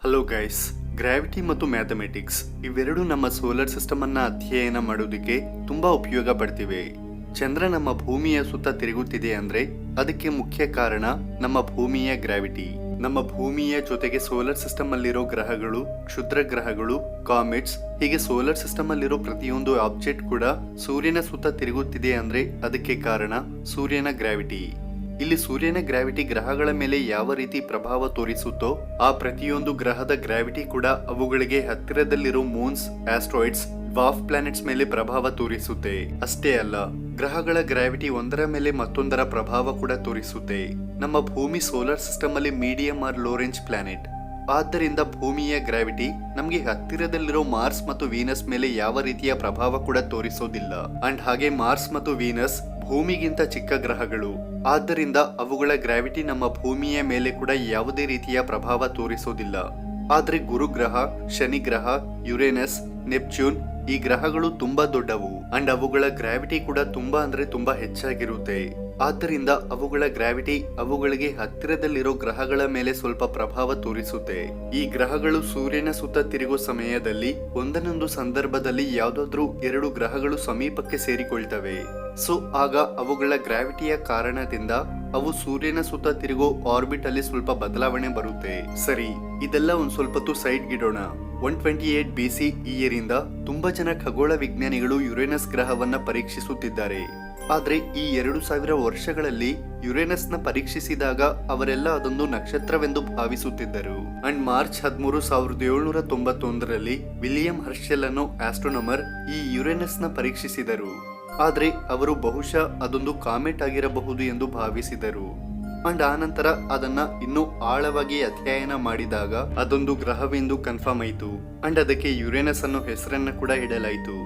Hello guys, gravity ಮತ್ತು mathematics ಇವೆರಡು ನಮ್ಮ ಸೋಲಾರ್ ಸಿಸ್ಟಮ್ ಅನ್ನ ಅಧ್ಯಯನ ಮಾಡೋದಕ್ಕೆ ತುಂಬಾ ಉಪಯೋಗ ಪಡ್ತಿವೆ. ಚಂದ್ರ ನಮ್ಮ ಭೂಮಿಯ ಸುತ್ತ ತಿರುಗುತ್ತಿದೆ ಅಂದ್ರೆ ಅದಕ್ಕೆ ಮುಖ್ಯ ಕಾರಣ ನಮ್ಮ ಭೂಮಿಯ ಗ್ರಾವಿಟಿ. ನಮ್ಮ ಭೂಮಿಯ ಜೊತೆಗೆ ಸೋಲಾರ್ ಸಿಸ್ಟಮ್ ಅಲ್ಲಿರೋ ಗ್ರಹಗಳು, ಕ್ಷುದ್ರ ಗ್ರಹಗಳು, ಕಾಮೆಟ್ಸ್, ಹೀಗೆ ಸೋಲಾರ್ ಸಿಸ್ಟಮ್ ಅಲ್ಲಿರೋ ಪ್ರತಿಯೊಂದು ಆಬ್ಜೆಕ್ಟ್ ಕೂಡ ಸೂರ್ಯನ ಸುತ್ತ ತಿರುಗುತ್ತಿದೆ ಅಂದ್ರೆ ಅದಕ್ಕೆ ಕಾರಣ ಸೂರ್ಯನ ಗ್ರಾವಿಟಿ. ಇಲ್ಲಿ ಸೂರ್ಯನ ಗ್ರಾವಿಟಿ ಗ್ರಹಗಳ ಮೇಲೆ ಯಾವ ರೀತಿ ಪ್ರಭಾವ ತೋರಿಸುತ್ತೋ ಆ ಪ್ರತಿಯೊಂದು ಗ್ರಹದ ಗ್ರಾವಿಟಿ ಕೂಡ ಅವುಗಳಿಗೆ ಹತ್ತಿರದಲ್ಲಿರೋ ಮೂನ್ಸ್, ಆಸ್ಟ್ರಾಯ್ಡ್ಸ್, ಡ್ವಾರ್ಫ್ ಪ್ಲಾನೆಟ್ಸ್ ಮೇಲೆ ಪ್ರಭಾವ ತೋರಿಸುತ್ತೆ. ಅಷ್ಟೇ ಅಲ್ಲ, ಗ್ರಹಗಳ ಗ್ರಾವಿಟಿ ಒಂದರ ಮೇಲೆ ಮತ್ತೊಂದರ ಪ್ರಭಾವ ಕೂಡ ತೋರಿಸುತ್ತೆ. ನಮ್ಮ ಭೂಮಿ ಸೋಲಾರ್ ಸಿಸ್ಟಮ್ ಅಲ್ಲಿ medium or low range planet. ಆದ್ದರಿಂದ ಭೂಮಿಯ ಗ್ರಾವಿಟಿ ನಮಗೆ ಹತ್ತಿರದಲ್ಲಿರೋ ಮಾರ್ಸ್ ಮತ್ತು ವೀನಸ್ ಮೇಲೆ ಯಾವ ರೀತಿಯ ಪ್ರಭಾವ ಕೂಡ ತೋರಿಸೋದಿಲ್ಲ. ಅಂಡ್ ಹಾಗೆ ಮಾರ್ಸ್ ಮತ್ತು ವೀನಸ್ ಭೂಮಿಗಿಂತ ಚಿಕ್ಕ ಗ್ರಹಗಳು, ಆದ್ದರಿಂದ ಅವುಗಳ ಗ್ರಾವಿಟಿ ನಮ್ಮ ಭೂಮಿಯ ಮೇಲೆ ಕೂಡ ಯಾವುದೇ ರೀತಿಯ ಪ್ರಭಾವ ತೋರಿಸೋದಿಲ್ಲ. ಆದ್ರೆ ಗುರುಗ್ರಹ, ಶನಿ ಗ್ರಹ, ಯುರೇನಸ್, ನೆಪ್ಚೂನ್ ಈ ಗ್ರಹಗಳು ತುಂಬಾ ದೊಡ್ಡವು ಅಂಡ್ ಅವುಗಳ ಗ್ರಾವಿಟಿ ಕೂಡ ತುಂಬಾ ಹೆಚ್ಚಾಗಿರುತ್ತೆ. ಆದ್ದರಿಂದ ಅವುಗಳ ಗ್ರಾವಿಟಿ ಅವುಗಳಿಗೆ ಹತ್ತಿರದಲ್ಲಿರೋ ಗ್ರಹಗಳ ಮೇಲೆ ಸ್ವಲ್ಪ ಪ್ರಭಾವ ತೋರಿಸುತ್ತೆ. ಈ ಗ್ರಹಗಳು ಸೂರ್ಯನ ಸುತ್ತ ತಿರುಗೋ ಸಮಯದಲ್ಲಿ ಒಂದನ್ನೊಂದು ಸಂದರ್ಭದಲ್ಲಿ ಯಾವ್ದಾದ್ರೂ ಎರಡು ಗ್ರಹಗಳು ಸಮೀಪಕ್ಕೆ ಸೇರಿಕೊಳ್ತವೆ. ಸೊ ಆಗ ಅವುಗಳ ಗ್ರಾವಿಟಿಯ ಕಾರಣದಿಂದ ಅವು ಸೂರ್ಯನ ಸುತ್ತ ತಿರುಗೋ ಆರ್ಬಿಟ್ ಅಲ್ಲಿ ಸ್ವಲ್ಪ ಬದಲಾವಣೆ ಬರುತ್ತೆ. ಸರಿ, ಇದೆಲ್ಲ ಒಂದ್ ಸ್ವಲ್ಪ ಸೈಡ್ ಗಿಡೋಣ. 128 BC ಇಯರ್ ಇಂದ ತುಂಬಾ ಜನ ಖಗೋಳ ವಿಜ್ಞಾನಿಗಳು ಯುರೇನಸ್ ಗ್ರಹವನ್ನ ಪರೀಕ್ಷಿಸುತ್ತಿದ್ದಾರೆ. ಆದ್ರೆ ಈ 2000 ವರ್ಷಗಳಲ್ಲಿ ಯುರೇನಸ್ ನ ಪರೀಕ್ಷಿಸಿದಾಗ ಅವರೆಲ್ಲ ಅದೊಂದು ನಕ್ಷತ್ರವೆಂದು ಭಾವಿಸುತ್ತಿದ್ದರು. ಅಂಡ್ ಮಾರ್ಚ್ 13, 1791ರಲ್ಲಿ ವಿಲಿಯಂ ಹರ್ಷೆಲ್ ಅನ್ನೋ ಆಸ್ಟ್ರೋನಮರ್ ಈ ಯುರೇನಸ್ ನ ಪರೀಕ್ಷಿಸಿದರು. ಆದ್ರೆ ಅವರು ಬಹುಶಃ ಅದೊಂದು ಕಾಮೆಟ್ ಆಗಿರಬಹುದು ಎಂದು ಭಾವಿಸಿದರು. ಅಂಡ್ ಆನಂತರ ಅದನ್ನ ಇನ್ನೂ ಆಳವಾಗಿ ಅಧ್ಯಯನ ಮಾಡಿದಾಗ ಅದೊಂದು ಗ್ರಹವೆಂದು ಕನ್ಫರ್ಮ್ ಆಯಿತು. ಅಂಡ್ ಅದಕ್ಕೆ ಯುರೇನಸ್ ಅನ್ನೋ ಹೆಸರನ್ನ ಕೂಡ ಇಡಲಾಯಿತು.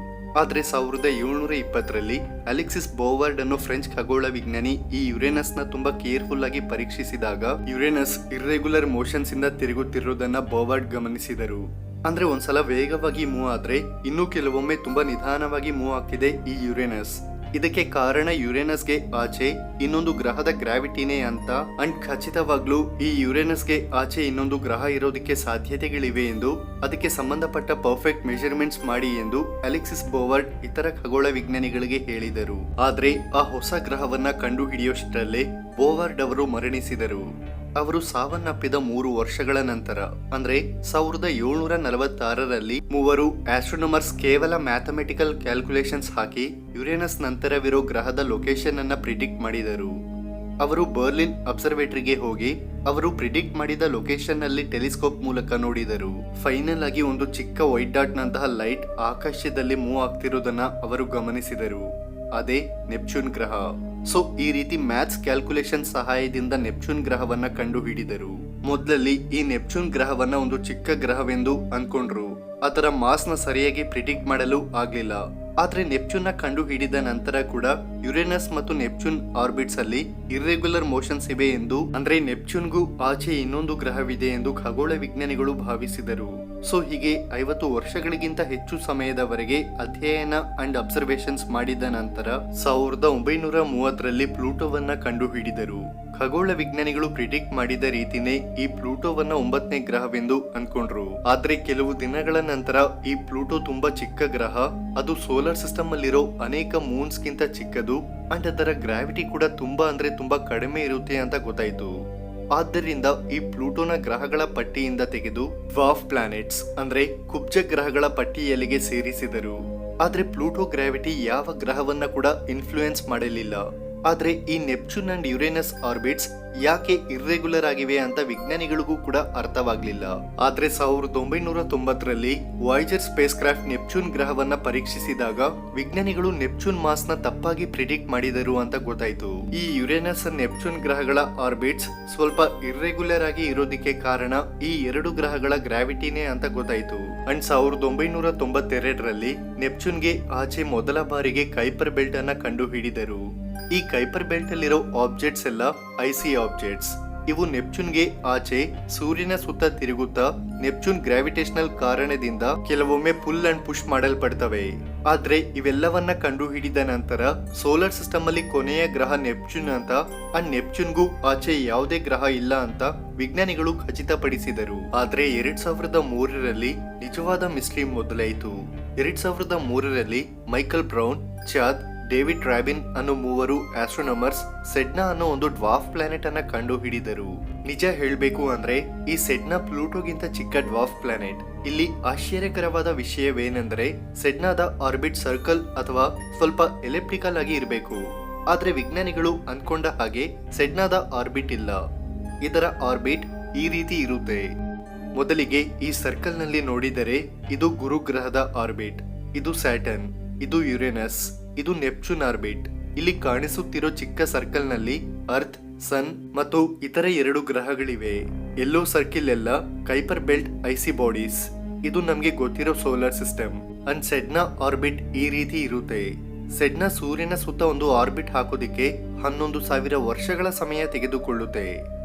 ಆದ್ರೆ 1720ರಲ್ಲಿ ಅಲೆಕ್ಸಿಸ್ ಬೋವಾರ್ಡ್ ಅನ್ನೋ ಫ್ರೆಂಚ್ ಖಗೋಳ ವಿಜ್ಞಾನಿ ಈ ಯುರೇನಸ್ ನ ತುಂಬಾ ಕೇರ್ಫುಲ್ ಆಗಿ ಪರೀಕ್ಷಿಸಿದಾಗ ಯುರೇನಸ್ ಇರ್ರೆಗ್ಯುಲರ್ ಮೋಷನ್ಸ್ ಇಂದ ತಿರುಗುತ್ತಿರುವುದನ್ನ ಬೋವಾರ್ಡ್ ಗಮನಿಸಿದರು. ಅಂದ್ರೆ ಒಂದ್ಸಲ ವೇಗವಾಗಿ ಮೂವ್ ಆದ್ರೆ ಇನ್ನು ಕೆಲವೊಮ್ಮೆ ತುಂಬಾ ನಿಧಾನವಾಗಿ ಮೂವ್ ಆಗ್ತಿದೆ ಈ ಯುರೇನಸ್. ಇದಕ್ಕೆ ಕಾರಣ ಯುರೇನಸ್ಗೆ ಆಚೆ ಇನ್ನೊಂದು ಗ್ರಹದ ಗ್ರಾವಿಟಿನೇ ಅಂತ. ಅಂಡ್ ಖಚಿತವಾಗ್ಲೂ ಈ ಯುರೇನಸ್ಗೆ ಆಚೆ ಇನ್ನೊಂದು ಗ್ರಹ ಇರೋದಕ್ಕೆ ಸಾಧ್ಯತೆಗಳಿವೆ ಎಂದು, ಅದಕ್ಕೆ ಸಂಬಂಧಪಟ್ಟ ಪರ್ಫೆಕ್ಟ್ ಮೆಜರ್ಮೆಂಟ್ಸ್ ಮಾಡಿ ಎಂದು ಅಲೆಕ್ಸಿಸ್ ಬೋವಾರ್ಡ್ ಇತರ ಖಗೋಳ ವಿಜ್ಞಾನಿಗಳಿಗೆ ಹೇಳಿದರು. ಆದ್ರೆ ಆ ಹೊಸ ಗ್ರಹವನ್ನ ಕಂಡು ಹಿಡಿಯೋಷ್ಟರಲ್ಲೇ ಬೋವಾರ್ಡ್ ಅವರು ಮರಣಿಸಿದರು. ಅವರು ಸಾವನ್ನಪ್ಪಿದ 3 ವರ್ಷಗಳ ನಂತರ ಅಂದ್ರೆ 1746ರಲ್ಲಿ ಮೂವರು ಆಸ್ಟ್ರೋನಮರ್ಸ್ ಕೇವಲ ಮ್ಯಾಥಮೆಟಿಕಲ್ ಕ್ಯಾಲ್ಕುಲೇಷನ್ಸ್ ಹಾಕಿ ಯುರೇನಸ್ ನಂತರವಿರೋ ಗ್ರಹದ ಲೊಕೇಶನ್ ಅನ್ನ ಪ್ರಿಡಿಕ್ಟ್ ಮಾಡಿದರು. ಅವರು ಬರ್ಲಿನ್ ಅಬ್ಸರ್ವೇಟರಿಗೆ ಹೋಗಿ ಅವರು ಪ್ರಿಡಿಕ್ಟ್ ಮಾಡಿದ ಲೊಕೇಶನ್ ಅಲ್ಲಿ ಟೆಲಿಸ್ಕೋಪ್ ಮೂಲಕ ನೋಡಿದರು. ಫೈನಲ್ ಆಗಿ ಒಂದು ಚಿಕ್ಕ ವೈಟ್ ಡಾಟ್ ನಂತಹ ಲೈಟ್ ಆಕಾಶದಲ್ಲಿ ಮೂವ್ ಆಗ್ತಿರೋದನ್ನ ಅವರು ಗಮನಿಸಿದರು. ಅದೇ ನೆಪ್ಚೂನ್ ಗ್ರಹ. ಸೊ ಈ ರೀತಿ ಮ್ಯಾಥ್ಸ್ ಕ್ಯಾಲ್ಕುಲೇಷನ್ ಸಹಾಯದಿಂದ ನೆಪ್ಚೂನ್ ಗ್ರಹವನ್ನ ಕಂಡು ಹಿಡಿದರು. ಮೊದಲಲ್ಲಿ ಈ ನೆಪ್ಚೂನ್ ಗ್ರಹವನ್ನ ಒಂದು ಚಿಕ್ಕ ಗ್ರಹವೆಂದು ಅನ್ಕೊಂಡ್ರು. ಅದರ ಮಾಸ್ ನ ಸರಿಯಾಗಿ ಪ್ರಿಡಿಕ್ಟ್ ಮಾಡಲು ಆಗ್ಲಿಲ್ಲ. ಆದ್ರೆ ನೆಪ್ಚೂನ್ ನ ಕಂಡು ಹಿಡಿದ ನಂತರ ಕೂಡ ಯುರೇನಸ್ ಮತ್ತು ನೆಪ್ಚೂನ್ ಆರ್ಬಿಟ್ಸ್ ಅಲ್ಲಿ ಇರ್ರೆಗ್ಯುಲರ್ ಮೋಷನ್ಸ್ ಇವೆ ಎಂದು, ಅಂದ್ರೆ ನೆಪ್ಚೂನ್ಗೂ ಆಚೆ ಇನ್ನೊಂದು ಗ್ರಹವಿದೆ ಎಂದು ಖಗೋಳ ವಿಜ್ಞಾನಿಗಳು ಭಾವಿಸಿದರು. ಸೊ ಹೀಗೆ 50 ವರ್ಷಗಳಿಗಿಂತ ಹೆಚ್ಚು ಸಮಯದವರೆಗೆ ಅಧ್ಯಯನ ಅಂಡ್ ಅಬ್ಸರ್ವೇಷನ್ಸ್ ಮಾಡಿದ ನಂತರ 1930ರಲ್ಲಿ ಪ್ಲೂಟೋವನ್ನ ಕಂಡು ಹಿಡಿದರು. ಖಗೋಳ ವಿಜ್ಞಾನಿಗಳು ಪ್ರಿಡಿಕ್ಟ್ ಮಾಡಿದ ರೀತಿನೇ ಈ ಪ್ಲೂಟೋವನ್ನ 9ನೇ ಗ್ರಹವೆಂದು ಅನ್ಕೊಂಡ್ರು. ಆದ್ರೆ ಕೆಲವು ದಿನಗಳ ನಂತರ ಈ ಪ್ಲೂಟೋ ತುಂಬಾ ಚಿಕ್ಕ ಗ್ರಹ, ಅದು ಸೋಲಾರ್ ಸಿಸ್ಟಮ್ ಅಲ್ಲಿರೋ ಅನೇಕ ಮೂನ್ಸ್ ಗಿಂತ ಚಿಕ್ಕದು ಅಂಡ್ ಅದರ ಗ್ರಾವಿಟಿ ಕೂಡ ತುಂಬಾ ಕಡಿಮೆ ಇರುತ್ತೆ ಅಂತ ಗೊತ್ತಾಯ್ತು. ಆದ್ದರಿಂದ ಈ ಪ್ಲೂಟೋನ ಗ್ರಹಗಳ ಪಟ್ಟಿಯಿಂದ ತೆಗೆದು ಡ್ವಾರ್ಫ್ ಪ್ಲಾನೆಟ್ಸ್ ಅಂದ್ರೆ ಕುಬ್ಜ ಗ್ರಹಗಳ ಪಟ್ಟಿಯಲ್ಲಿಗೆ ಸೇರಿಸಿದರು. ಆದ್ರೆ ಪ್ಲೂಟೋ ಗ್ರಾವಿಟಿ ಯಾವ ಗ್ರಹವನ್ನ ಕೂಡ ಇನ್ಫ್ಲೂಯೆನ್ಸ್ ಮಾಡಲಿಲ್ಲ. ಆದ್ರೆ ಈ ನೆಪ್ಚೂನ್ ಅಂಡ್ ಯುರೇನಸ್ ಆರ್ಬಿಟ್ಸ್ ಯಾಕೆ ಇರ್ರೆಗ್ಯುಲರ್ ಆಗಿವೆ ಅಂತ ವಿಜ್ಞಾನಿಗಳಿಗೂ ಕೂಡ ಅರ್ಥವಾಗ್ಲಿಲ್ಲ. ಆದ್ರೆ 1990ರಲ್ಲಿ ವಾಯೇಜರ್ ಸ್ಪೇಸ್ ಕ್ರಾಫ್ಟ್ ನೆಪ್ಚೂನ್ ಗ್ರಹವನ್ನ ಪರೀಕ್ಷಿಸಿದಾಗ ವಿಜ್ಞಾನಿಗಳು ನೆಪ್ಚೂನ್ ಮಾಸ್ ನ ತಪ್ಪಾಗಿ ಪ್ರಿಡಿಕ್ಟ್ ಮಾಡಿದರು ಅಂತ ಗೊತ್ತಾಯ್ತು. ಈ ಯುರೇನಸ್ ನೆಪ್ಚೂನ್ ಗ್ರಹಗಳ ಆರ್ಬಿಟ್ಸ್ ಸ್ವಲ್ಪ ಇರ್ರೆಗ್ಯುಲರ್ ಆಗಿ ಇರೋದಕ್ಕೆ ಕಾರಣ ಈ ಎರಡು ಗ್ರಹಗಳ ಗ್ರಾವಿಟಿನೇ ಅಂತ ಗೊತ್ತಾಯ್ತು. ಅಂಡ್ 1992ರಲ್ಲಿ ನೆಪ್ಚೂನ್ಗೆ ಆಚೆ ಮೊದಲ ಬಾರಿಗೆ ಕೈಪರ್ ಬೆಲ್ಟ್ ಅನ್ನ ಕಂಡು ಹಿಡಿದರು. ಈ ಕೈಪರ್ ಬೆಲ್ಟ್ ಅಲ್ಲಿರೋ ಆಬ್ಜೆಕ್ಟ್ಸ್ ಎಲ್ಲ ಐಸಿ ಆಬ್ಜೆಕ್ಟ್ಸ್. ಇವು ನೆಪ್ಚೂನ್ಗೆ ಆಚೆ ಸೂರ್ಯನ ಸುತ್ತ ತಿರುಗುತ್ತಾ ನೆಪ್ಚೂನ್ ಗ್ರಾವಿಟೇಷನಲ್ ಕಾರಣದಿಂದ ಕೆಲವೊಮ್ಮೆ ಪುಲ್ ಅಂಡ್ ಪುಷ್ ಮಾಡಲ್ಪಡ್ತವೆ. ಆದ್ರೆ ಇವೆಲ್ಲವನ್ನ ಕಂಡುಹಿಡಿದ ನಂತರ ಸೋಲಾರ್ ಸಿಸ್ಟಮ್ ಅಲ್ಲಿ ಕೊನೆಯ ಗ್ರಹ ನೆಪ್ಚೂನ್ ಅಂತ, ಆ ನೆಪ್ಚೂನ್ಗೂ ಆಚೆ ಯಾವುದೇ ಗ್ರಹ ಇಲ್ಲ ಅಂತ ವಿಜ್ಞಾನಿಗಳು ಖಚಿತಪಡಿಸಿದರು. ಆದ್ರೆ 2003ರಲ್ಲಿ ನಿಜವಾದ ಮಿಸ್ಟ್ರಿ ಮೊದಲಾಯಿತು. 2003ರಲ್ಲಿ Michael Brown, Chad, David Robin ಅನ್ನೋ ಮೂವರು ಆಸ್ಟ್ರೋನಮರ್ಸ್ ಸೆಡ್ನಾ ಅನ್ನೋ ಒಂದು ಡ್ವಾರ್ಫ್ ಪ್ಲಾನೆಟ್ ಅನ್ನ ಕಂಡು ಹಿಡಿದರು. ನಿಜ ಹೇಳ್ಬೇಕು ಅಂದ್ರೆ ಈ ಸೆಡ್ನಾ ಪ್ಲೂಟೋಗಿಂತ ಚಿಕ್ಕ ಡ್ವಾರ್ಫ್ ಪ್ಲಾನೆಟ್. ಇಲ್ಲಿ ಆಶ್ಚರ್ಯಕರವಾದ ವಿಷಯವೇನೆಂದರೆ ಸೆಡ್ನಾದ ಆರ್ಬಿಟ್ ಸರ್ಕಲ್ ಅಥವಾ ಸ್ವಲ್ಪ ಎಲಿಪ್ಟಿಕಲ್ ಆಗಿ ಇರಬೇಕು. ಆದ್ರೆ ವಿಜ್ಞಾನಿಗಳು ಅನ್ಕೊಂಡ ಹಾಗೆ ಸೆಡ್ನಾದ ಆರ್ಬಿಟ್ ಇಲ್ಲ. ಇದರ ಆರ್ಬಿಟ್ ಈ ರೀತಿ ಇರುತ್ತೆ. ಮೊದಲಿಗೆ ಈ ಸರ್ಕಲ್ ನಲ್ಲಿ ನೋಡಿದರೆ ಇದು ಗುರುಗ್ರಹದ ಆರ್ಬಿಟ್, ಇದು ಸ್ಯಾಟರ್ನ್, ಇದು ಯುರೇನಸ್, ಇದು ನೆಪ್ಚೂನ್ ಆರ್ಬಿಟ್. ಇಲ್ಲಿ ಕಾಣಿಸುತ್ತಿರೋ ಚಿಕ್ಕ ಸರ್ಕಲ್ ನಲ್ಲಿ ಅರ್ತ್, ಸನ್ ಮತ್ತು ಇತರ 2 ಗ್ರಹಗಳಿವೆ. ಎಲ್ಲೋ ಸರ್ಕಿಲ್ ಎಲ್ಲ ಕೈಪರ್ ಬೆಲ್ಟ್ ಐಸಿ ಬಾಡೀಸ್. ಇದು ನಮ್ಗೆ ಗೊತ್ತಿರೋ ಸೋಲಾರ್ ಸಿಸ್ಟಮ್. ಅಂಡ್ ಸೆಡ್ನಾ ಆರ್ಬಿಟ್ ಈ ರೀತಿ ಇರುತ್ತೆ. ಸೆಡ್ನಾ ಸೂರ್ಯನ ಸುತ್ತ ಒಂದು ಆರ್ಬಿಟ್ ಹಾಕೋದಿಕ್ಕೆ 11,000 ವರ್ಷಗಳ ಸಮಯ ತೆಗೆದುಕೊಳ್ಳುತ್ತೆ.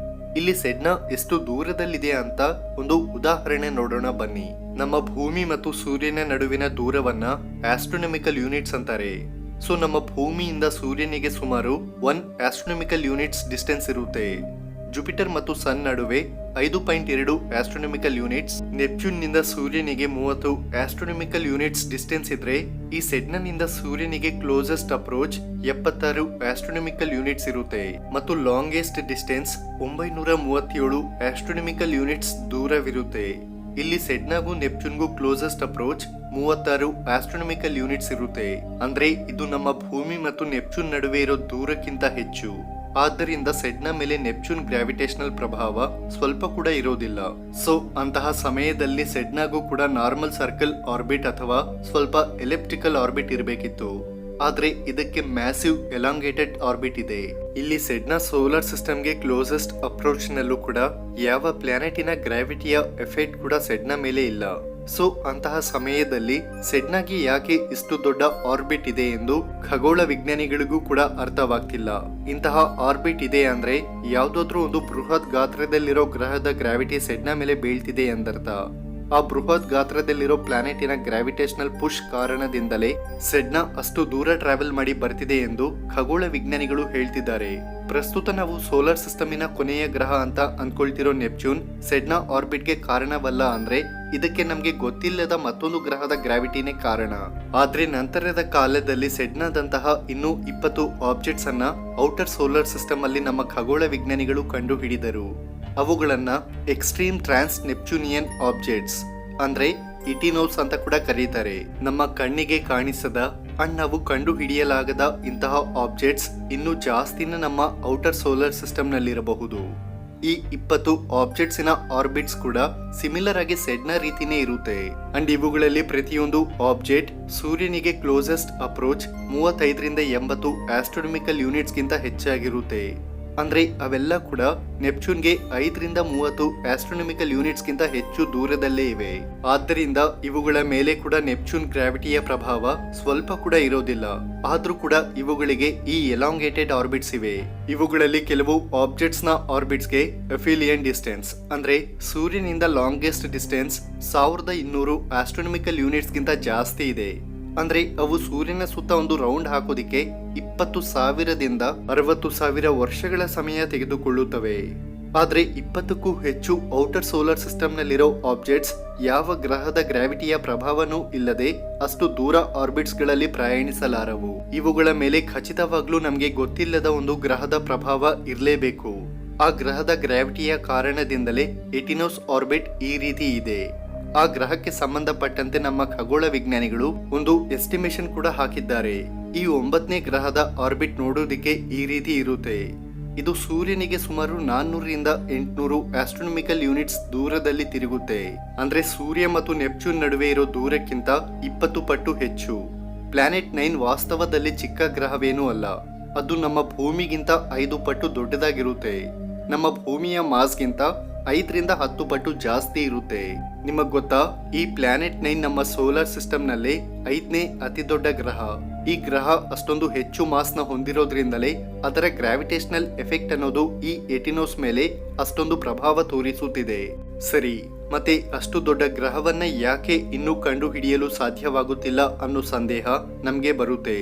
ಇಲ್ಲಿ ಸೆಡ್ನಾ ಎಷ್ಟು ದೂರದಲ್ಲಿದೆ ಅಂತ ಒಂದು ಉದಾಹರಣೆ ನೋಡೋಣ ಬನ್ನಿ. ನಮ್ಮ ಭೂಮಿ ಮತ್ತು ಸೂರ್ಯನ ನಡುವಿನ ದೂರವನ್ನ ಆಸ್ಟ್ರೋನಮಿಕಲ್ ಯೂನಿಟ್ಸ್ ಅಂತಾರೆ. ಸೊ ನಮ್ಮ ಭೂಮಿಯಿಂದ ಸೂರ್ಯನಿಗೆ ಸುಮಾರು 1 ಆಸ್ಟ್ರೋನಮಿಕಲ್ ಯೂನಿಟ್ಸ್ ಡಿಸ್ಟೆನ್ಸ್ ಇರುತ್ತೆ. ಜುಪಿಟರ್ ಮತ್ತು ಸನ್ ನಡುವೆ 5.2 ಆಸ್ಟ್ರೋನಮಿಕಲ್ ಯೂನಿಟ್ಸ್, ನೆಪ್ಚೂನ್ ನಿಂದ ಸೂರ್ಯನಿಗೆ 30 ಆಸ್ಟ್ರೋನಮಿಕಲ್ ಯೂನಿಟ್ಸ್ ಡಿಸ್ಟೆನ್ಸ್ ಇದ್ರೆ, ಈ ಸೆಡ್ನಾನಿಂದ ಸೂರ್ಯನಿಗೆ ಕ್ಲೋಸೆಸ್ಟ್ ಅಪ್ರೋಚ್ 76 ಆಸ್ಟ್ರೋನಮಿಕಲ್ ಯೂನಿಟ್ಸ್ ಇರುತ್ತೆ ಮತ್ತು ಲಾಂಗೆಸ್ಟ್ ಡಿಸ್ಟೆನ್ಸ್ 937 ಆಸ್ಟ್ರೋನಮಿಕಲ್ ಯೂನಿಟ್ಸ್ ದೂರವಿರುತ್ತೆ. ಇಲ್ಲಿ ಸೆಡ್ನಾಗೂ ನೆಪ್ಚೂನ್ಗೂ ಕ್ಲೋಸೆಸ್ಟ್ ಅಪ್ರೋಚ್ 36 ಆಸ್ಟ್ರೋನಮಿಕಲ್ ಯೂನಿಟ್ಸ್ ಇರುತ್ತೆ. ಅಂದ್ರೆ ಇದು ನಮ್ಮ ಭೂಮಿ ಮತ್ತು ನೆಪ್ಚೂನ್ ನಡುವೆ ಇರೋ ದೂರಕ್ಕಿಂತ ಹೆಚ್ಚು. ಆದ್ದರಿಂದ ಸೆಡ್ನಾ ಮೇಲೆ ನೆಪ್ಚೂನ್ ಗ್ರಾವಿಟೇಷನಲ್ ಪ್ರಭಾವ ಸ್ವಲ್ಪ ಕೂಡ ಇರೋದಿಲ್ಲ. ಸೊ ಅಂತಹ ಸಮಯದಲ್ಲಿ ಸೆಡ್ನಾಗೂ ಕೂಡ ನಾರ್ಮಲ್ ಸರ್ಕಲ್ ಆರ್ಬಿಟ್ ಅಥವಾ ಸ್ವಲ್ಪ ಎಲಿಪ್ಟಿಕಲ್ ಆರ್ಬಿಟ್ ಇರಬೇಕಿತ್ತು. ಆದ್ರೆ ಇದಕ್ಕೆ ಮ್ಯಾಸಿವ್ ಎಲಾಂಗೇಟೆಡ್ ಆರ್ಬಿಟ್ ಇದೆ. ಇಲ್ಲಿ ಸೆಡ್ನಾ ಸೋಲಾರ್ ಸಿಸ್ಟಮ್ಗೆ ಕ್ಲೋಸೆಸ್ಟ್ ಅಪ್ರೋಚ್ ನಲ್ಲೂ ಕೂಡ ಯಾವ ಪ್ಲಾನೆಟಿನ ಗ್ರಾವಿಟಿಯ ಎಫೆಕ್ಟ್ ಕೂಡ ಸೆಡ್ನಾ ಮೇಲೆ ಇಲ್ಲ. ಸೊ ಅಂತಹ ಸಮಯದಲ್ಲಿ ಸೆಡ್ನಾಗೆ ಯಾಕೆ ಇಷ್ಟು ದೊಡ್ಡ ಆರ್ಬಿಟ್ ಇದೆ ಎಂದು ಖಗೋಳ ವಿಜ್ಞಾನಿಗಳಿಗೂ ಕೂಡ ಅರ್ಥವಾಗ್ತಿಲ್ಲ. ಇಂತಹ ಆರ್ಬಿಟ್ ಇದೆ ಅಂದ್ರೆ ಯಾವ್ದಾದ್ರೂ ಒಂದು ಬೃಹತ್ ಗಾತ್ರದಲ್ಲಿರೋ ಗ್ರಹದ ಗ್ರಾವಿಟಿ ಸೆಡ್ನಾ ಮೇಲೆ ಬೀಳ್ತಿದೆ ಎಂದರ್ಥ. ಆ ಬೃಹತ್ ಗಾತ್ರದಲ್ಲಿರೋ ಪ್ಲಾನೆಟಿನ ಗ್ರಾವಿಟೇಷನಲ್ ಪುಷ್ ಕಾರಣದಿಂದಲೇ ಸೆಡ್ನಾ ಅಷ್ಟು ದೂರ ಟ್ರಾವೆಲ್ ಮಾಡಿ ಬರ್ತಿದೆ ಎಂದು ಖಗೋಳ ವಿಜ್ಞಾನಿಗಳು ಹೇಳ್ತಿದ್ದಾರೆ. ಪ್ರಸ್ತುತ ನಾವು ಸೋಲಾರ್ ಸಿಸ್ಟಮಿನ ಕೊನೆಯ ಗ್ರಹ ಅಂತ ಅನ್ಕೊಳ್ತಿರೋ ನೆಪ್ಚೂನ್ ಸೆಡ್ನಾ ಆರ್ಬಿಟ್ಗೆ ಕಾರಣವಲ್ಲ ಅಂದ್ರೆ ಇದಕ್ಕೆ ನಮ್ಗೆ ಗೊತ್ತಿಲ್ಲದ ಮತ್ತೊಂದು ಗ್ರಹದ ಗ್ರಾವಿಟಿನೇ ಕಾರಣ. ಆದ್ರೆ ನಂತರದ ಕಾಲದಲ್ಲಿ ಸೆಡ್ನಾದಂತಹ ಇನ್ನೂ 20 ಆಬ್ಜೆಕ್ಟ್ಸ್ ಅನ್ನ ಔಟರ್ ಸೋಲಾರ್ ಸಿಸ್ಟಮ್ ಅಲ್ಲಿ ನಮ್ಮ ಖಗೋಳ ವಿಜ್ಞಾನಿಗಳು ಕಂಡು ಹಿಡಿದರು. ಅವುಗಳನ್ನ ಎಕ್ಸ್ಟ್ರೀಮ್ ಟ್ರಾನ್ಸ್ ನೆಪ್ಚೂನಿಯನ್ ಆಬ್ಜೆಕ್ಟ್ಸ್ ಅಂದ್ರೆ ಇಟಿನೋಸ್ ಅಂತ ಕೂಡ ಕರೀತಾರೆ. ನಮ್ಮ ಕಣ್ಣಿಗೆ ಕಾಣಿಸದ ಅಂಡ್ ನಾವು ಕಂಡು ಹಿಡಿಯಲಾಗದ ಇಂತಹ ಆಬ್ಜೆಕ್ಟ್ಸ್ ಇನ್ನೂ ಜಾಸ್ತಿನ ನಮ್ಮ ಔಟರ್ ಸೋಲಾರ್ ಸಿಸ್ಟಮ್ ನಲ್ಲಿರಬಹುದು. ಈ 20 ಆಬ್ಜೆಕ್ಟ್ಸಿನ ಆರ್ಬಿಟ್ಸ್ ಕೂಡ ಸಿಮಿಲರ್ ಆಗಿ ಸೆಡ್ನಾ ರೀತಿನೇ ಇರುತ್ತೆ. ಅಂಡ್ ಇವುಗಳಲ್ಲಿ ಪ್ರತಿಯೊಂದು ಆಬ್ಜೆಕ್ಟ್ ಸೂರ್ಯನಿಗೆ ಕ್ಲೋಸೆಸ್ಟ್ ಅಪ್ರೋಚ್ 35ರಿಂದ 80 ಆಸ್ಟ್ರೋನಮಿಕಲ್ ಯೂನಿಟ್ಸ್ ಗಿಂತ ಹೆಚ್ಚಾಗಿರುತ್ತೆ. ಅಂದ್ರೆ ಅವೆಲ್ಲ ಕೂಡ ನೆಪ್ಚೂನ್ಗೆ 5ರಿಂದ 30 ಆಸ್ಟ್ರೋನಮಿಕಲ್ ಯೂನಿಟ್ಸ್ ಗಿಂತ ಹೆಚ್ಚು ದೂರದಲ್ಲೇ ಇವೆ. ಆದ್ದರಿಂದ ಇವುಗಳ ಮೇಲೆ ಕೂಡ ನೆಪ್ಚೂನ್ ಗ್ರಾವಿಟಿಯ ಪ್ರಭಾವ ಸ್ವಲ್ಪ ಕೂಡ ಇರೋದಿಲ್ಲ. ಆದ್ರೂ ಕೂಡ ಇವುಗಳಿಗೆ ಈ ಎಲಾಂಗೇಟೆಡ್ ಆರ್ಬಿಟ್ಸ್ ಇವೆ. ಇವುಗಳಲ್ಲಿ ಕೆಲವು ಆಬ್ಜೆಕ್ಟ್ಸ್ ನ ಆರ್ಬಿಟ್ಸ್ ಗೆ ಅಫಿಲಿಯನ್ ಡಿಸ್ಟೆನ್ಸ್ ಅಂದ್ರೆ ಸೂರ್ಯನಿಂದ ಲಾಂಗೆಸ್ಟ್ ಡಿಸ್ಟೆನ್ಸ್ 1200 ಆಸ್ಟ್ರೋನಮಿಕಲ್ ಯೂನಿಟ್ಸ್ ಗಿಂತ ಜಾಸ್ತಿ ಇದೆ. ಅಂದ್ರೆ ಅವು ಸೂರ್ಯನ ಸುತ್ತ ಒಂದು ರೌಂಡ್ ಹಾಕೋದಿಕ್ಕೆ 20,000ದಿಂದ 60,000 ವರ್ಷಗಳ ಸಮಯ ತೆಗೆದುಕೊಳ್ಳುತ್ತವೆ. ಆದ್ರೆ 20ಕ್ಕೂ ಹೆಚ್ಚು ಔಟರ್ ಸೋಲಾರ್ ಸಿಸ್ಟಮ್ ನಲ್ಲಿರೋ ಆಬ್ಜೆಕ್ಟ್ಸ್ ಯಾವ ಗ್ರಹದ ಗ್ರಾವಿಟಿಯ ಪ್ರಭಾವನೂ ಇಲ್ಲದೆ ಅಷ್ಟು ದೂರ ಆರ್ಬಿಟ್ಸ್ ಗಳಲ್ಲಿ ಪ್ರಯಾಣಿಸಲಾರವು. ಇವುಗಳ ಮೇಲೆ ಖಚಿತವಾಗ್ಲೂ ನಮ್ಗೆ ಗೊತ್ತಿಲ್ಲದ ಒಂದು ಗ್ರಹದ ಪ್ರಭಾವ ಇರಲೇಬೇಕು. ಆ ಗ್ರಹದ ಗ್ರಾವಿಟಿಯ ಕಾರಣದಿಂದಲೇ ಎಟಿನೋಸ್ ಆರ್ಬಿಟ್ ಈ ರೀತಿ ಇದೆ. ಆ ಗ್ರಹಕ್ಕೆ ಸಂಬಂಧಪಟ್ಟಂತೆ ನಮ್ಮ ಖಗೋಳ ವಿಜ್ಞಾನಿಗಳು ಒಂದು ಎಸ್ಟಿಮೇಷನ್ ಕೂಡ ಹಾಕಿದ್ದಾರೆ. ಈ 9ನೇ ಗ್ರಹದ ಆರ್ಬಿಟ್ ನೋಡೋದಿಕ್ಕೆ ಈ ರೀತಿ ಇರುತ್ತೆ. ಇದು ಸೂರ್ಯನಿಗೆ ಸುಮಾರು 400ರಿಂದ 800 ಆಸ್ಟ್ರೋನಮಿಕಲ್ ಯೂನಿಟ್ಸ್ ದೂರದಲ್ಲಿ ತಿರುಗುತ್ತೆ. ಅಂದ್ರೆ ಸೂರ್ಯ ಮತ್ತು ನೆಪ್ಚೂನ್ ನಡುವೆ ಇರೋ ದೂರಕ್ಕಿಂತ 20 ಪಟ್ಟು ಹೆಚ್ಚು. ಪ್ಲಾನೆಟ್ 9 ವಾಸ್ತವದಲ್ಲಿ ಚಿಕ್ಕ ಗ್ರಹವೇನೂ ಅಲ್ಲ. ಅದು ನಮ್ಮ ಭೂಮಿಗಿಂತ 5 ಪಟ್ಟು ದೊಡ್ಡದಾಗಿರುತ್ತೆ. ನಮ್ಮ ಭೂಮಿಯ ಮಾಸ್ಗಿಂತ 5ರಿಂದ 10 ಪಟ್ಟು ಜಾಸ್ತಿ ಇರುತ್ತೆ. ನಿಮಗ್ ಗೊತ್ತಾ, ಈ ಪ್ಲಾನೆಟ್ 9 ನಮ್ಮ ಸೋಲಾರ್ ಸಿಸ್ಟಮ್ ನಲ್ಲಿ 5ನೇ ಅತಿ ದೊಡ್ಡ ಗ್ರಹ. ಈ ಗ್ರಹ ಅಷ್ಟೊಂದು ಹೆಚ್ಚು ಮಾಸ್ ನ ಹೊಂದಿರೋದ್ರಿಂದಲೇ ಅದರ ಗ್ರಾವಿಟೇಷನಲ್ ಎಫೆಕ್ಟ್ ಅನ್ನೋದು ಈ ಎಟಿನೋಸ್ ಮೇಲೆ ಅಷ್ಟೊಂದು ಪ್ರಭಾವ ತೋರಿಸುತ್ತಿದೆ. ಸರಿ, ಮತ್ತೆ ಅಷ್ಟು ದೊಡ್ಡ ಗ್ರಹವನ್ನ ಯಾಕೆ ಇನ್ನೂ ಕಂಡು ಹಿಡಿಯಲು ಸಾಧ್ಯವಾಗುತ್ತಿಲ್ಲ ಅನ್ನೋ ಸಂದೇಹ ನಮ್ಗೆ ಬರುತ್ತೆ.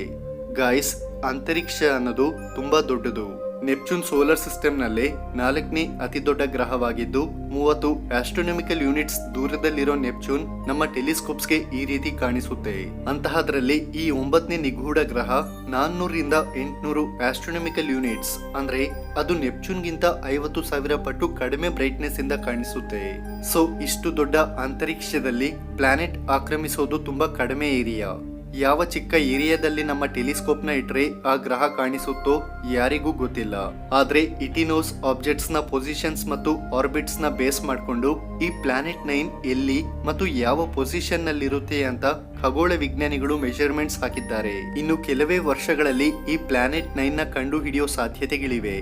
ಗಾಯ್ಸ್, ಅಂತರಿಕ್ಷ ಅನ್ನೋದು ತುಂಬಾ ದೊಡ್ಡದು. ನೆಪ್ಚೂನ್ ಸೋಲಾರ್ ಸಿಸ್ಟಮ್ನಲ್ಲೇ 4ನೇ ಅತಿ ದೊಡ್ಡ ಗ್ರಹವಾಗಿದ್ದು 30 ಆಸ್ಟ್ರೋನಾಮಿಕಲ್ ಯೂನಿಟ್ಸ್ ದೂರದಲ್ಲಿರೋ ನೆಪ್ಚೂನ್ ನಮ್ಮ ಟೆಲಿಸ್ಕೋಪ್ಸ್ಗೆ ಈ ರೀತಿ ಕಾಣಿಸುತ್ತೆ. ಅಂತಹದ್ರಲ್ಲಿ ಈ 9ನೇ ನಿಗೂಢ ಗ್ರಹ 400ರಿಂದ 800 ಆಸ್ಟ್ರೋನಾಮಿಕಲ್ ಯೂನಿಟ್ಸ್ ಅಂದ್ರೆ ಅದು ನೆಪ್ಚೂನ್ಗಿಂತ 50,000 ಪಟ್ಟು ಕಡಿಮೆ ಬ್ರೈಟ್ನೆಸ್ ಇಂದ ಕಾಣಿಸುತ್ತೆ. ಸೊ ಇಷ್ಟು ದೊಡ್ಡ ಅಂತರಿಕ್ಷದಲ್ಲಿ ಪ್ಲಾನೆಟ್ ಆಕ್ರಮಿಸೋದು ತುಂಬಾ ಕಡಿಮೆ ಏರಿಯಾ. ಯಾವ ಚಿಕ್ಕ ಏರಿಯಾದಲ್ಲಿ ನಮ್ಮ ಟೆಲಿಸ್ಕೋಪ್ ನ ಇಟ್ರೆ ಆ ಗ್ರಹ ಕಾಣಿಸುತ್ತೋ ಯಾರಿಗೂ ಗೊತ್ತಿಲ್ಲ. ಆದ್ರೆ ಇಟಿನೋಸ್ ಆಬ್ಜೆಕ್ಟ್ಸ್ ನ ಪೊಸಿಷನ್ಸ್ ಮತ್ತು ಆರ್ಬಿಟ್ಸ್ ನ ಬೇಸ್ ಮಾಡಿಕೊಂಡು ಈ ಪ್ಲಾನೆಟ್ 9 ಎಲ್ಲಿ ಮತ್ತು ಯಾವ ಪೊಸಿಷನ್ ನಲ್ಲಿರುತ್ತೆ ಅಂತ ಖಗೋಳ ವಿಜ್ಞಾನಿಗಳು ಮೆಜರ್ಮೆಂಟ್ಸ್ ಹಾಕಿದ್ದಾರೆ. ಇನ್ನು ಕೆಲವೇ ವರ್ಷಗಳಲ್ಲಿ ಈ ಪ್ಲಾನೆಟ್ 9 ನ ಕಂಡು ಹಿಡಿಯೋ ಸಾಧ್ಯತೆಗಳಿವೆ.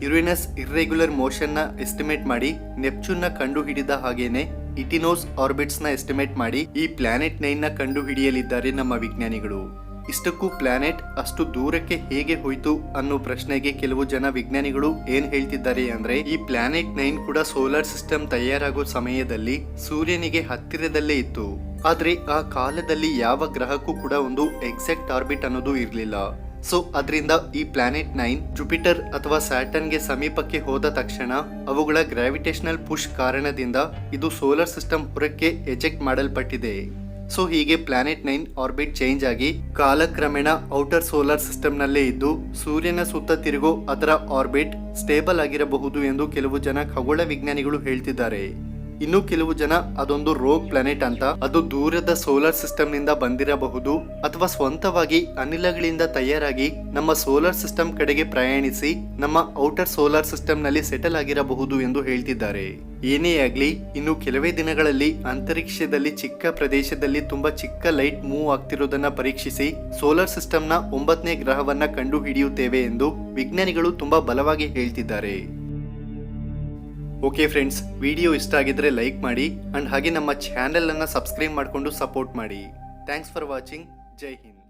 ಯುರೇನಸ್ ಇರ್ರೆಗ್ಯುಲರ್ ಮೋಷನ್ ನ ಎಸ್ಟಿಮೇಟ್ ಮಾಡಿ ನೆಪ್ಚೂನ್ ನ ಕಂಡು ಹಿಡಿದ ಹಾಗೇನೆ ಇಟಿನೋಸ್ ಆರ್ಬಿಟ್ಸ್ ನ ಎಸ್ಟಿಮೇಟ್ ಮಾಡಿ ಈ ಪ್ಲಾನೆಟ್ 9 ನ ಕಂಡು ಹಿಡಿಯಲಿದ್ದಾರೆ ನಮ್ಮ ವಿಜ್ಞಾನಿಗಳು. ಇಷ್ಟಕ್ಕೂ ಪ್ಲಾನೆಟ್ ಅಷ್ಟು ದೂರಕ್ಕೆ ಹೇಗೆ ಹೋಯ್ತು ಅನ್ನೋ ಪ್ರಶ್ನೆಗೆ ಕೆಲವು ಜನ ವಿಜ್ಞಾನಿಗಳು ಏನ್ ಹೇಳ್ತಿದ್ದಾರೆ ಅಂದ್ರೆ, ಈ ಪ್ಲಾನೆಟ್ 9 ಕೂಡ ಸೋಲಾರ್ ಸಿಸ್ಟಮ್ ತಯಾರಾಗೋ ಸಮಯದಲ್ಲಿ ಸೂರ್ಯನಿಗೆ ಹತ್ತಿರದಲ್ಲೇ ಇತ್ತು. ಆದ್ರೆ ಆ ಕಾಲದಲ್ಲಿ ಯಾವ ಗ್ರಹಕ್ಕೂ ಕೂಡ ಒಂದು ಎಕ್ಸಾಕ್ಟ್ ಆರ್ಬಿಟ್ ಅನ್ನೋದು ಇರ್ಲಿಲ್ಲ. ಸೊ ಅದರಿಂದ ಈ ಪ್ಲಾನೆಟ್ 9 ಜುಪಿಟರ್ ಅಥವಾ ಸ್ಯಾಟರ್ನ್ ಗೆ ಸಮೀಪಕ್ಕೆ ಹೋದ ತಕ್ಷಣ ಅವುಗಳ ಗ್ರಾವಿಟೇಷನಲ್ ಪುಷ್ ಕಾರಣದಿಂದ ಇದು ಸೋಲಾರ್ ಸಿಸ್ಟಮ್ ಹೊರಕ್ಕೆ ಎಜೆಕ್ಟ್ ಮಾಡಲ್ಪಟ್ಟಿದೆ. ಸೊ ಹೀಗೆ ಪ್ಲಾನೆಟ್ 9 ಆರ್ಬಿಟ್ ಚೇಂಜ್ ಆಗಿ ಕಾಲಕ್ರಮೇಣ ಔಟರ್ ಸೋಲಾರ್ ಸಿಸ್ಟಮ್ ನಲ್ಲೇ ಇದ್ದು ಸೂರ್ಯನ ಸುತ್ತ ತಿರುಗೋ ಅದರ ಆರ್ಬಿಟ್ ಸ್ಟೇಬಲ್ ಆಗಿರಬಹುದು ಎಂದು ಕೆಲವು ಜನ ಖಗೋಳ ವಿಜ್ಞಾನಿಗಳು ಹೇಳ್ತಿದ್ದಾರೆ. ಇನ್ನು ಕೆಲವು ಜನ ಅದೊಂದು ರೋಗ್ ಪ್ಲಾನೆಟ್ ಅಂತ, ಅದು ದೂರದ ಸೋಲಾರ್ ಸಿಸ್ಟಮ್ ನಿಂದ ಬಂದಿರಬಹುದು ಅಥವಾ ಸ್ವಂತವಾಗಿ ಅನಿಲಗಳಿಂದ ತಯಾರಾಗಿ ನಮ್ಮ ಸೋಲಾರ್ ಸಿಸ್ಟಮ್ ಕಡೆಗೆ ಪ್ರಯಾಣಿಸಿ ನಮ್ಮ ಔಟರ್ ಸೋಲಾರ್ ಸಿಸ್ಟಮ್ ನಲ್ಲಿ ಸೆಟಲ್ ಆಗಿರಬಹುದು ಎಂದು ಹೇಳ್ತಿದ್ದಾರೆ. ಏನೇ ಆಗ್ಲಿ, ಇನ್ನು ಕೆಲವೇ ದಿನಗಳಲ್ಲಿ ಅಂತರಿಕ್ಷದಲ್ಲಿ ಚಿಕ್ಕ ಪ್ರದೇಶದಲ್ಲಿ ತುಂಬಾ ಚಿಕ್ಕ ಲೈಟ್ ಮೂವ್ ಆಗ್ತಿರೋದನ್ನ ಪರೀಕ್ಷಿಸಿ ಸೋಲಾರ್ ಸಿಸ್ಟಮ್ ನ 9ನೇ ಗ್ರಹವನ್ನ ಕಂಡು ಹಿಡಿಯುತ್ತೇವೆ ಎಂದು ವಿಜ್ಞಾನಿಗಳು ತುಂಬಾ ಬಲವಾಗಿ ಹೇಳ್ತಿದ್ದಾರೆ. ಓಕೆ ಫ್ರೆಂಡ್ಸ್, ವಿಡಿಯೋ ಇಷ್ಟ ಆಗಿದ್ರೆ ಲೈಕ್ ಮಾಡಿ ಅಂಡ್ ಹಾಗೆ ನಮ್ಮ ಚಾನೆಲ್ ಅನ್ನ ಸಬ್ಸ್ಕ್ರೈಬ್ ಮಾಡಿಕೊಂಡು ಸಪೋರ್ಟ್ ಮಾಡಿ. Thanks for watching. Jai Hind.